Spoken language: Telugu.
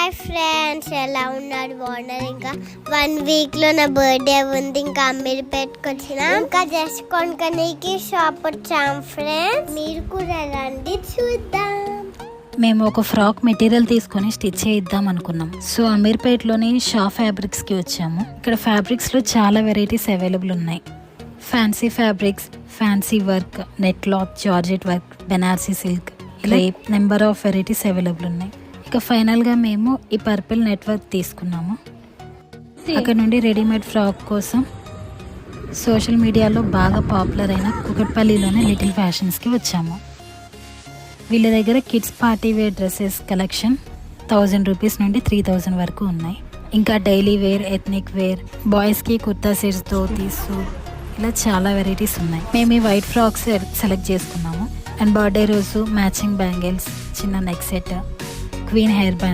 హాయ్ ఫ్రెండ్స్, ఎలా ఉన్నారు? బాగున్నారు? ఇంకా 1 వీక్లో నా బర్త్డే ఉంది. ఇంకా అమీర్పేట్కి వచ్చిన ఇంకా జస్ట్ కొనుక్కోడానికి షాప్ వచ్చాం ఫ్రెండ్స్. మీరు కూడా రండి, చూద్దాం. మేము ఒక ఫ్రాక్ మెటీరియల్ తీసుకొని స్టిచ్ చేయిద్దాం అనుకున్నాం. సో అమీర్పేట్లోని షా ఫ్యాబ్రిక్స్కి వచ్చాము. ఇక్కడ ఫ్యాబ్రిక్స్లో చాలా వెరైటీస్ అవైలబుల్ ఉన్నాయి. Fancy fabrics, fancy work, net cloth, georgette work, Banarasi silk, crepe, number of varieties available ఉన్నాయి. ఇక ఫైనల్గా మేము ఈ పర్పుల్ నెట్వర్క్ తీసుకున్నాము. అక్కడ నుండి రెడీమేడ్ ఫ్రాక్ కోసం సోషల్ మీడియాలో బాగా పాపులర్ అయిన కుకట్పల్లిలోని లిటిల్ ఫ్యాషన్స్కి వచ్చాము. వీళ్ళ దగ్గర kids party wear dresses collection 1000 rupees నుండి 3000 వరకు ఉన్నాయి. ఇంకా డైలీ వేర్, ఎథ్నిక్ వేర్, బాయ్స్కి కుర్తా సెట్స్, ధోతీస్, సూట్, ఇలా చాలా వెరైటీస్ ఉన్నాయి. మేము ఈ వైట్ ఫ్రాక్స్ సెలెక్ట్ చేసుకున్నాము. అండ్ బర్త్డే రోజు మ్యాచింగ్ బ్యాంగిల్స్, చిన్న neck set, queen hair band